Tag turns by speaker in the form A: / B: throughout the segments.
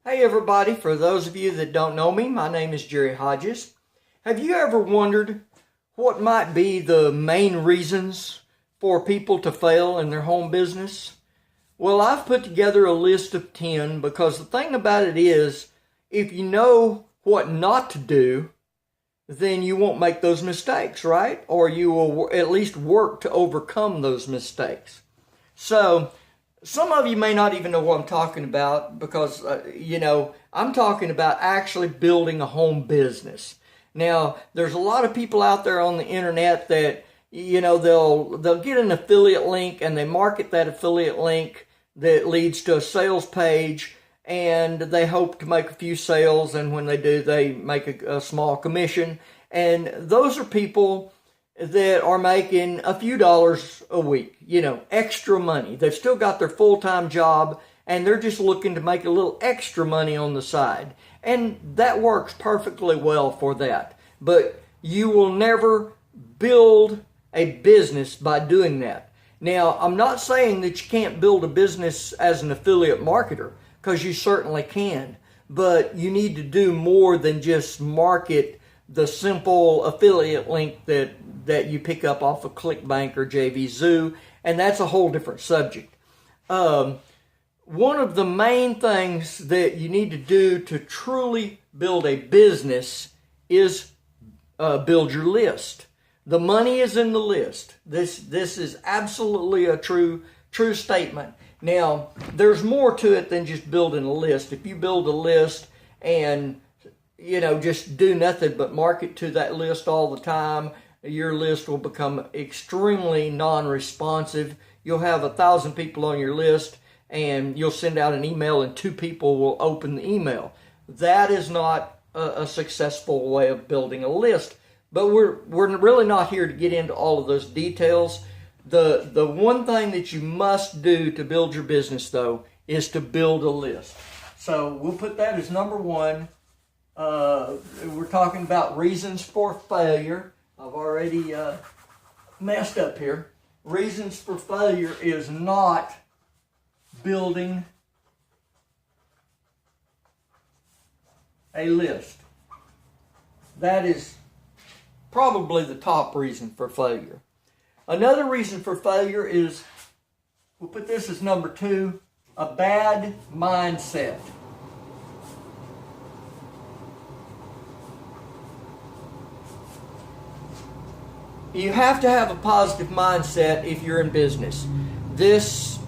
A: Hey everybody, for those of you that don't know me, my name is Jerry Hodges. Have you ever wondered what might be the main reasons for people to fail in their home business? Well, I've put together a list of 10 because the thing about it is, if you know what not to do, then you won't make those mistakes, right? Or you will at least work to overcome those mistakes. So, some of you may not even know what I'm talking about because, I'm talking about actually building a home business. Now, there's a lot of people out there on the internet that, they'll get an affiliate link and they market that affiliate link that leads to a sales page, and they hope to make a few sales, and when they do, they make a small commission. And those are people that are making a few dollars a week, extra money. They've still got their full-time job, and they're just looking to make a little extra money on the side. And that works perfectly well for that. But you will never build a business by doing that. Now, I'm not saying that you can't build a business as an affiliate marketer, because you certainly can. But you need to do more than just market the simple affiliate link that you pick up off of ClickBank or JVZoo, and that's a whole different subject. One of the main things that you need to do to truly build a business is build your list. The money is in the list. This is absolutely a true statement. Now, there's more to it than just building a list. If you build a list and just do nothing but market to that list all the time, your list will become extremely non-responsive. You'll have 1,000 people on your list, and you'll send out an email and 2 people will open the email. That is not a successful way of building a list. But we're really not here to get into all of those details. The one thing that you must do to build your business, though, is to build a list. So we'll put that as number 1. We're talking about reasons for failure. I've already messed up here. Reasons for failure is not building a list. That is probably the top reason for failure. Another reason for failure is, we'll put this as number 2, a bad mindset. You have to have a positive mindset if you're in business. This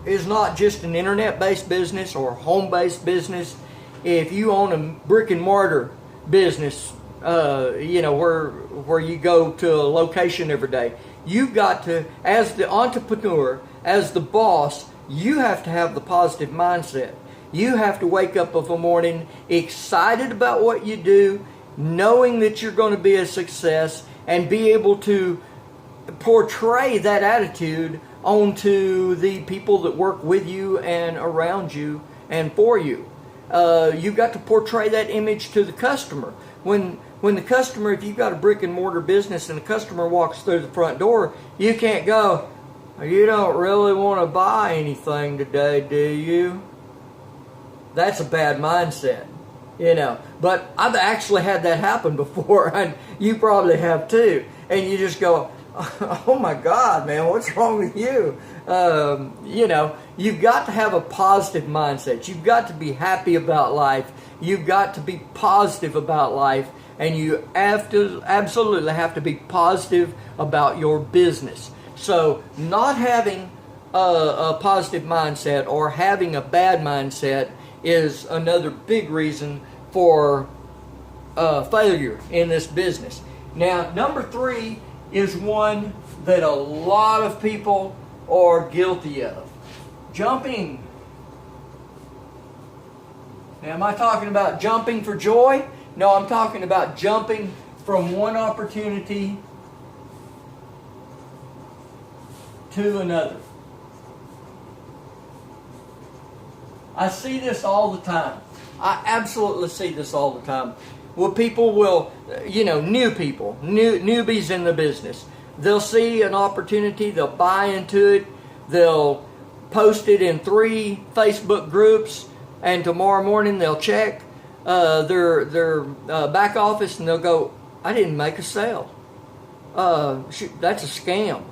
A: is not just an internet-based business or home-based business. If you own a brick and mortar business, where you go to a location every day, you've got to, as the entrepreneur, as the boss, you have to have the positive mindset. You have to wake up of a morning excited about what you do, knowing that you're going to be a success, and be able to portray that attitude onto the people that work with you and around you and for you. You've got to portray that image to the customer. When the customer, if you've got a brick and mortar business and the customer walks through the front door, you can't go, "You don't really want to buy anything today, do you?" That's a bad mindset. But I've actually had that happen before, and you probably have too. And you just go, "Oh my God, man, what's wrong with you?" You've got to have a positive mindset. You've got to be happy about life. You've got to be positive about life, and you absolutely have to be positive about your business. So, not having a positive mindset or having a bad mindset is another big reason for failure in this business. Now, number 3 is one that a lot of people are guilty of. Jumping. Now, am I talking about jumping for joy? No, I'm talking about jumping from one opportunity to another. I see this all the time. I absolutely see this all the time. Well, people will, new people, newbies in the business, they'll see an opportunity, they'll buy into it, they'll post it in 3 Facebook groups, and tomorrow morning they'll check their back office and they'll go, I didn't make a sale. Shoot, that's a scam.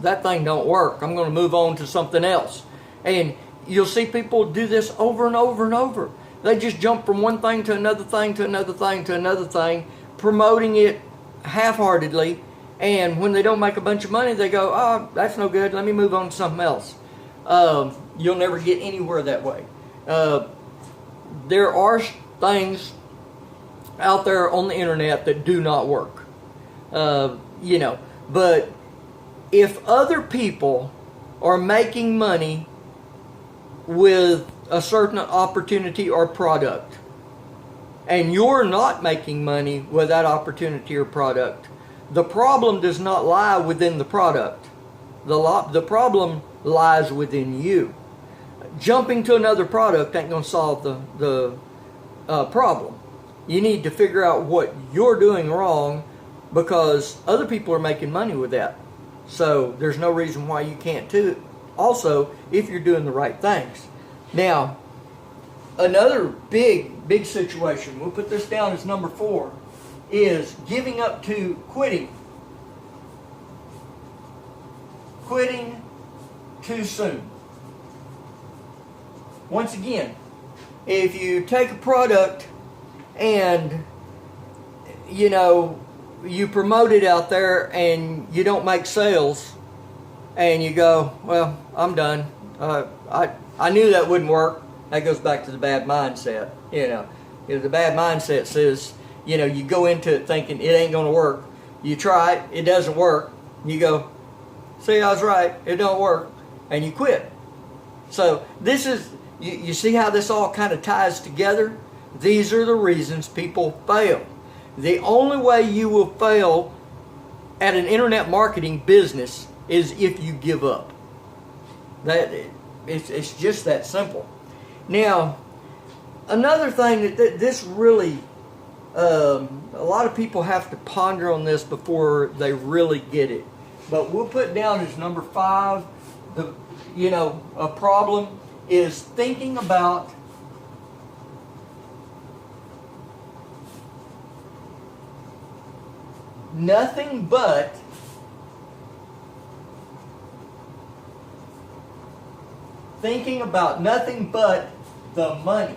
A: That thing don't work. I'm going to move on to something else. And you'll see people do this over and over and over. They just jump from one thing to another thing to another thing to another thing, promoting it half-heartedly. And when they don't make a bunch of money, they go, oh, that's no good. Let me move on to something else. You'll never get anywhere that way. There are things out there on the internet that do not work. But if other people are making money with a certain opportunity or product, and you're not making money with that opportunity or product, the problem does not lie within the product. The problem lies within you. Jumping to another product ain't going to solve the problem. You need to figure out what you're doing wrong, because other people are making money with that. So there's no reason why you can't too. Also, if you're doing the right things. Now, another big situation, we'll put this down as number 4, is giving up to quitting. Quitting too soon. Once again, if you take a product and you promote it out there and you don't make sales, and you go, well, I'm done. I knew that wouldn't work. That goes back to the bad mindset. The bad mindset says, you go into it thinking it ain't going to work. You try it, it doesn't work. You go, see, I was right, it don't work, and you quit. So this is, you see how this all kind of ties together? These are the reasons people fail. The only way you will fail at an internet marketing business is if you give up. It's just that simple. Now, another thing that this really, a lot of people have to ponder on this before they really get it. But we'll put down as number 5, a problem is thinking about nothing but the money.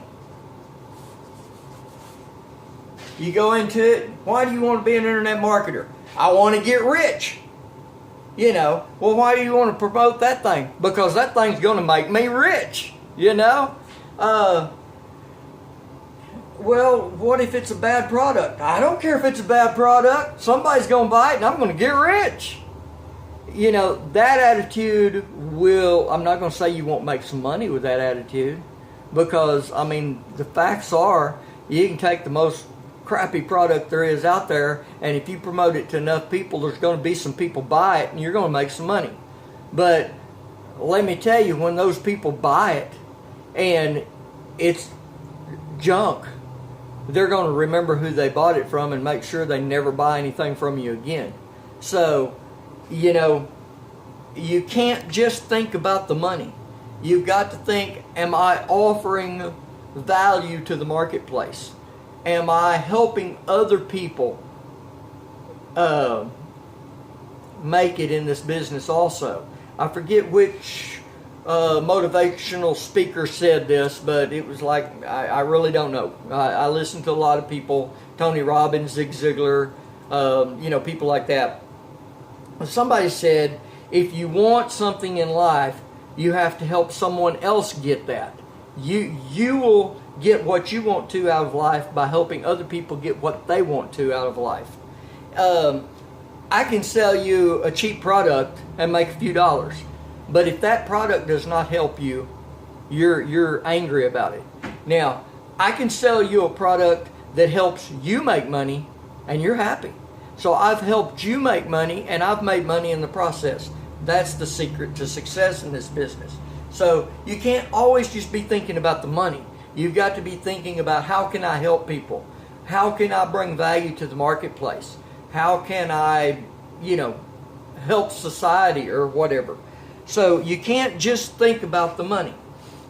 A: You go into it, why do you want to be an internet marketer? I want to get rich. Well, why do you want to promote that thing? Because that thing's going to make me rich. Well, what if it's a bad product? I don't care if it's a bad product. Somebody's going to buy it and I'm going to get rich. That attitude I'm not going to say you won't make some money with that attitude, because, the facts are, you can take the most crappy product there is out there, and if you promote it to enough people, there's going to be some people buy it and you're going to make some money. But let me tell you, when those people buy it and it's junk, they're going to remember who they bought it from and make sure they never buy anything from you again. So, you can't just think about the money. You've got to think, am I offering value to the marketplace? Am I helping other people make it in this business also? I forget which motivational speaker said this, but it was like, I really don't know. I listen to a lot of people, Tony Robbins, Zig Ziglar, people like that. Somebody said, if you want something in life, you have to help someone else get that. You will get what you want to out of life by helping other people get what they want to out of life. I can sell you a cheap product and make a few dollars, but if that product does not help you, you're angry about it. Now, I can sell you a product that helps you make money and you're happy. So I've helped you make money and I've made money in the process. That's the secret to success in this business. So you can't always just be thinking about the money. You've got to be thinking about, how can I help people? How can I bring value to the marketplace? How can I, help society or whatever? So you can't just think about the money.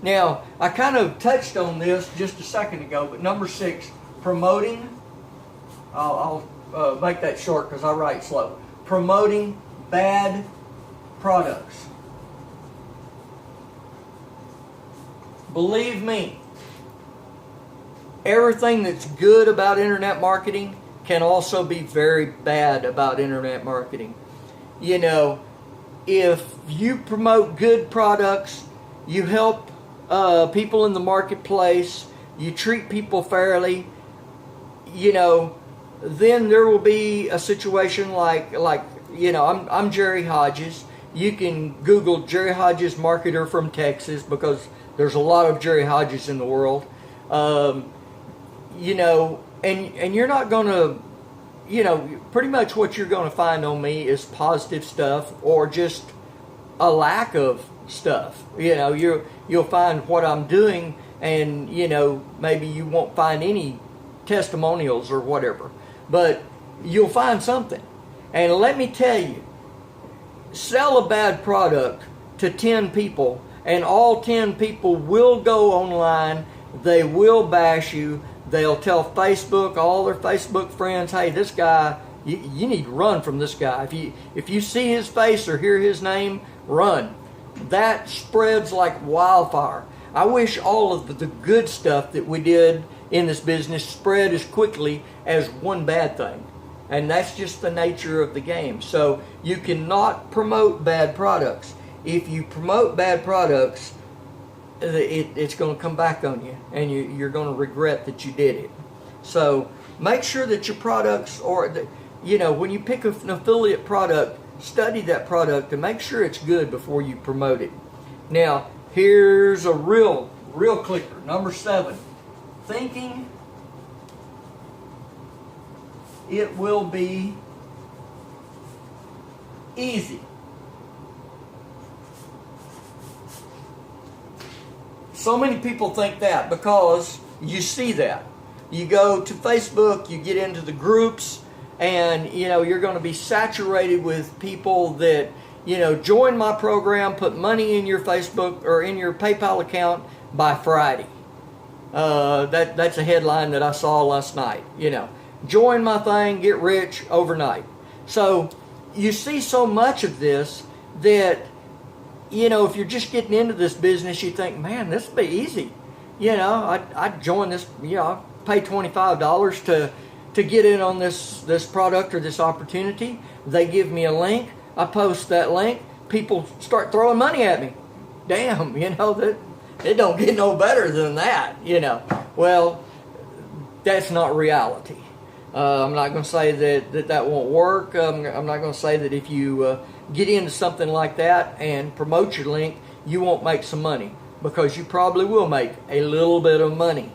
A: Now, I kind of touched on this just a second ago, but number 6, promoting, I'll make that short because I write slow. Promoting bad products. Believe me, everything that's good about internet marketing can also be very bad about internet marketing. You know, if you promote good products, you help people in the marketplace, you treat people fairly, you know, then there will be a situation like you know, I'm Jerry Hodges. You can Google Jerry Hodges marketer from Texas because there's a lot of Jerry Hodges in the world. You know, and you're not going to, you know, pretty much what you're going to find on me is positive stuff or just a lack of stuff. You know, you'll find what I'm doing, and you know, maybe you won't find any testimonials or whatever, but you'll find something. And let me tell you, sell a bad product to 10 people and all 10 people will go online, they will bash you, they'll tell Facebook, all their Facebook friends, hey, this guy, you need to run from this guy. If you see his face or hear his name, run. That spreads like wildfire. I wish all of the good stuff that we did in this business spread as quickly as one bad thing. And that's just the nature of the game. So you cannot promote bad products. If you promote bad products, it's going to come back on you, and you're going to regret that you did it. So make sure that your products, or you know, when you pick an affiliate product, study that product and make sure it's good before you promote it. Now, here's a real clicker. Number 7, thinking it will be easy. So many people think that because you see that. You go to Facebook, you get into the groups, and you know you're going to be saturated with people that, you know, join my program, put money in your Facebook or in your PayPal account by Friday. That's a headline that I saw last night. You know, join my thing, get rich overnight. So you see so much of this that, you know, if you're just getting into this business, you think, man, this will be easy. You know, I'd join this, you know, I'll pay $25 to get in on this product or this opportunity. They give me a link. I post that link. People start throwing money at me. Damn, you know, that it don't get no better than that, you know. Well, that's not reality. I'm not going to say that won't work. I'm not going to say that if you get into something like that and promote your link, you won't make some money, because you probably will make a little bit of money.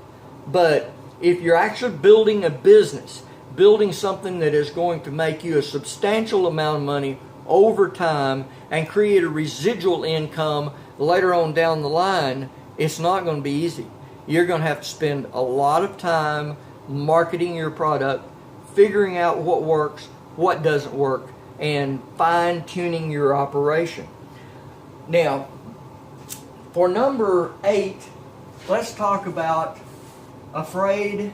A: But if you're actually building a business, building something that is going to make you a substantial amount of money over time and create a residual income later on down the line, it's not going to be easy. You're going to have to spend a lot of time marketing your product, figuring out what works, what doesn't work, and fine-tuning your operation. Now, for number 8, let's talk about afraid,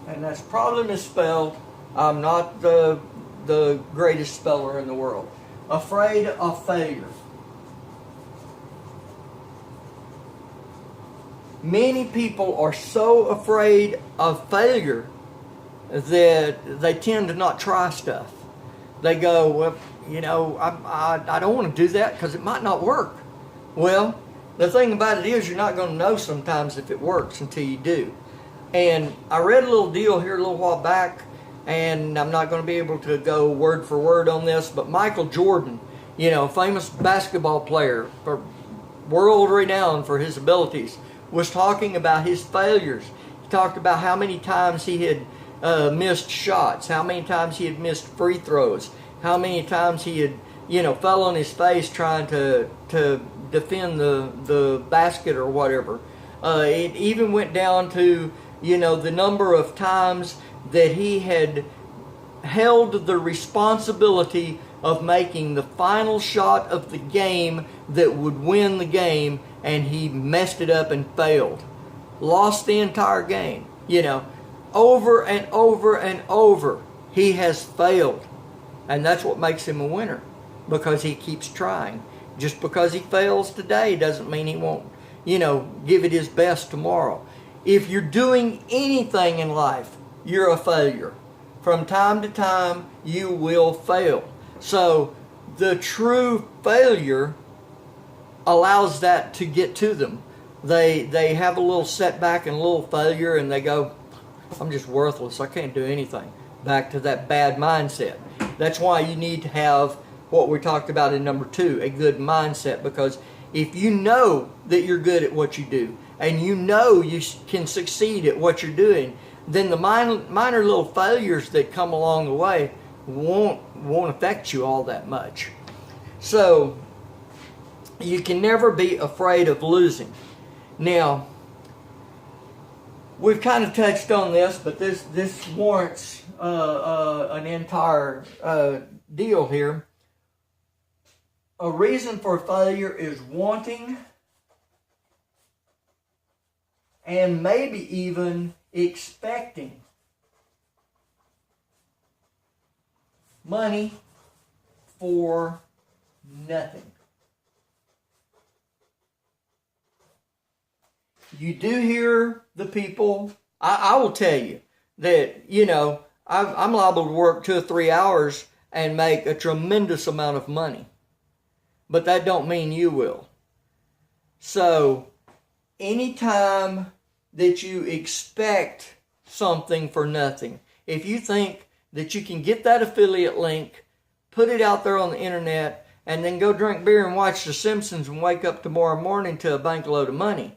A: and that's probably misspelled. I'm not the greatest speller in the world. Afraid of failure. Many people are so afraid of failure that they tend to not try stuff. They go, well, you know, I don't want to do that because it might not work. Well, the thing about it is you're not going to know sometimes if it works until you do. And I read a little deal here a little while back, and I'm not going to be able to go word for word on this, but Michael Jordan, you know, famous basketball player, for world renowned for his abilities, was talking about his failures. He talked about how many times he had missed shots, how many times he had missed free throws, how many times he had, you know, fell on his face trying to defend the basket or whatever. It even went down to, you know, the number of times that he had held the responsibility of making the final shot of the game that would win the game, and he messed it up and failed. Lost the entire game. Over and over and over, he has failed. And that's what makes him a winner, because he keeps trying. Just because he fails today doesn't mean he won't, give it his best tomorrow. If you're doing anything in life, you're a failure. From time to time, you will fail. So the true failure allows that to get to them. They have a little setback and a little failure, and they go, I'm just worthless. I can't do anything. Back to that bad mindset. That's why you need to have what we talked about in number 2, a good mindset. Because if you know that you're good at what you do, and you know you can succeed at what you're doing, then the minor little failures that come along the way won't affect you all that much. So you can never be afraid of losing. Now, we've kind of touched on this, but this warrants an entire deal here. A reason for failure is wanting and maybe even expecting money for nothing. You do hear the people, I will tell you that, I'm liable to work 2 or 3 hours and make a tremendous amount of money. But that don't mean you will. So, anytime that you expect something for nothing, if you think that you can get that affiliate link, put it out there on the internet, and then go drink beer and watch The Simpsons and wake up tomorrow morning to a bank load of money,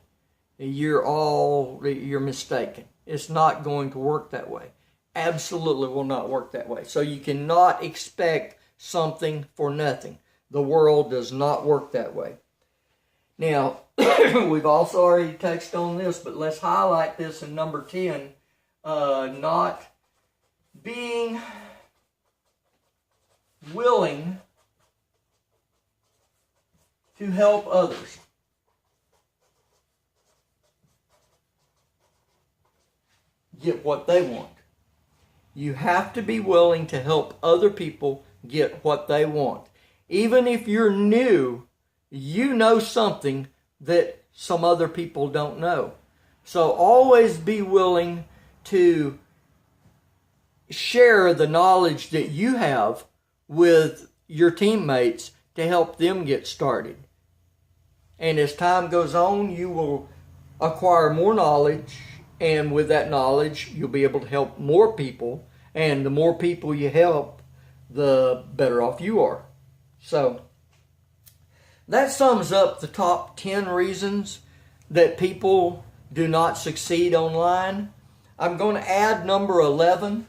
A: you're mistaken. It's not going to work that way. Absolutely will not work that way. So you cannot expect something for nothing. The world does not work that way. Now, we've also already touched on this, but let's highlight this in number 10. Not being willing to help others. Get what they want. You have to be willing to help other people get what they want. Even if you're new, you know something that some other people don't know. So always be willing to share the knowledge that you have with your teammates to help them get started. And as time goes on, you will acquire more knowledge, and with that knowledge, you'll be able to help more people. And the more people you help, the better off you are. So, that sums up the top 10 reasons that people do not succeed online. I'm going to add number 11,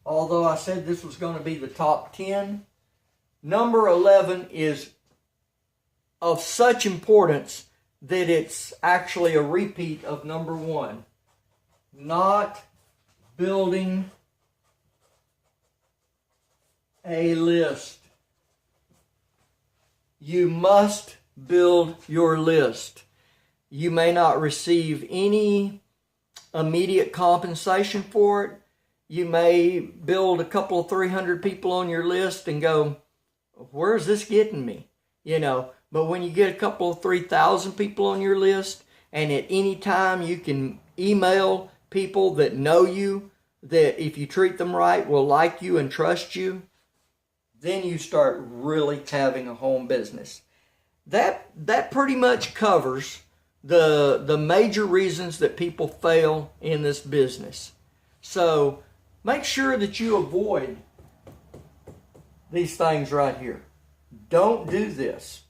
A: although I said this was going to be the top 10. Number 11 is of such importance that it's actually a repeat of number 1. Not building a list. You must build your list. You may not receive any immediate compensation for it. You may build a couple of 300 people on your list and go, where's this getting me? But when you get a couple of 3,000 people on your list, and at any time you can email people that know you, that if you treat them right will like you and trust you, then you start really having a home business. That pretty much covers the major reasons that people fail in this business. So make sure that you avoid these things right here. Don't do this.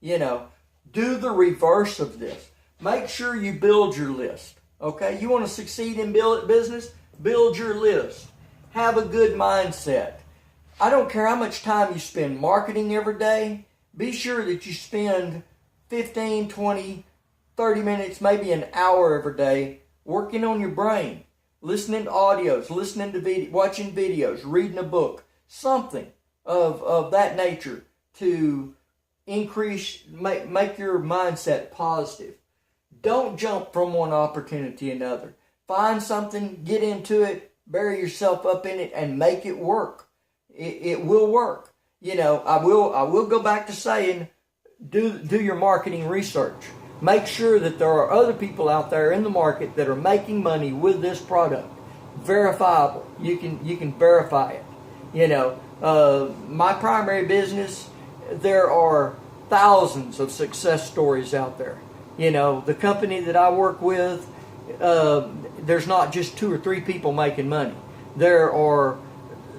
A: Do the reverse of this. Make sure you build your list. Okay? You want to succeed in business? Build your list. Have a good mindset. I don't care how much time you spend marketing every day. Be sure that you spend 15, 20, 30 minutes, maybe an hour every day working on your brain, listening to audios, listening to watching videos, reading a book, something. of that nature to make your mindset positive. Don't jump from one opportunity to another. Find something, get into it, bury yourself up in it, and make it work. It will work. You know, I will go back to saying, do your marketing research. Make sure that there are other people out there in the market that are making money with this product. Verifiable. You can verify it. You know, my primary business, there are thousands of success stories out there. You know, the company that I work with, there's not just 2 or 3 people making money. There are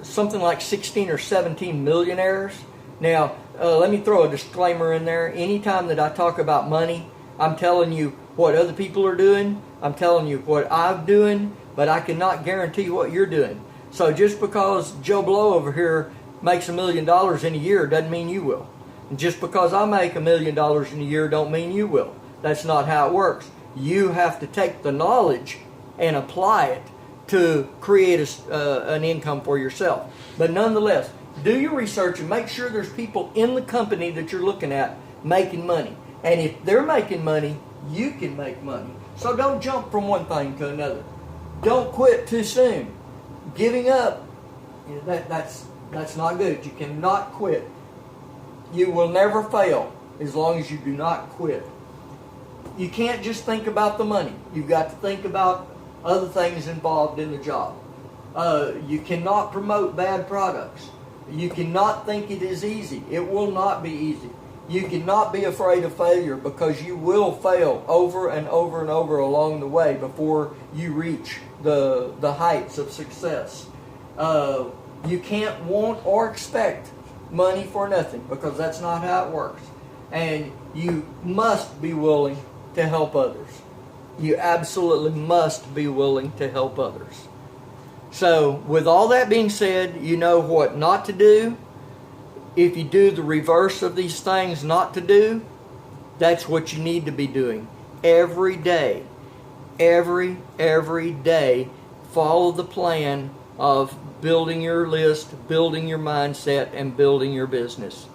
A: something like 16 or 17 millionaires. Now, let me throw a disclaimer in there. Anytime that I talk about money, I'm telling you what other people are doing. I'm telling you what I'm doing, but I cannot guarantee what you're doing. So just because Joe Blow over here makes $1 million in a year doesn't mean you will. And just because I make $1 million in a year don't mean you will. That's not how it works. You have to take the knowledge and apply it to create an income for yourself. But nonetheless, do your research and make sure there's people in the company that you're looking at making money. And if they're making money, you can make money. So don't jump from one thing to another. Don't quit too soon. Giving up, you know, that's not good. You cannot quit. You will never fail as long as you do not quit. You can't just think about the money. You've got to think about other things involved in the job. You cannot promote bad products. You cannot think it is easy. It will not be easy. You cannot be afraid of failure because you will fail over and over and over along the way before you reach the heights of success. You can't want or expect money for nothing because that's not how it works. And you must be willing to help others. You absolutely must be willing to help others. So, with all that being said, you know what not to do. If you do the reverse of these things not to do, that's what you need to be doing. Every day, every day, follow the plan of building your list, building your mindset, and building your business.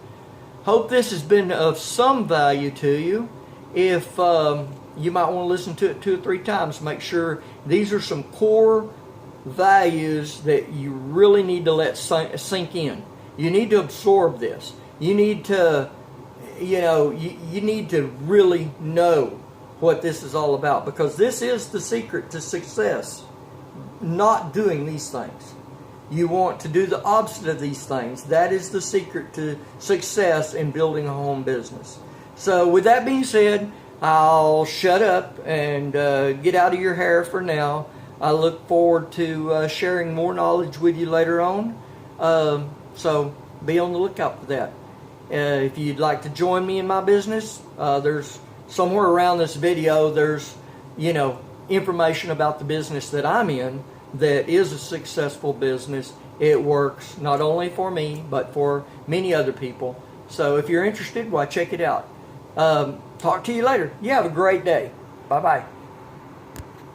A: Hope this has been of some value to you. If you might want to listen to it 2 or 3 times, make sure these are some core values that you really need to let sink in. You need to absorb this. You need to, you need to really know what this is all about, because this is the secret to success. Not doing these things. You want to do the opposite of these things. That is the secret to success in building a home business. So with that being said, I'll shut up and get out of your hair for now. I look forward to sharing more knowledge with you later on. So be on the lookout for that. If you'd like to join me in my business, there's somewhere around this video, there's, information about the business that I'm in that is a successful business. It works not only for me, but for many other people. So if you're interested, check it out. Talk to you later. You have a great day. Bye-bye.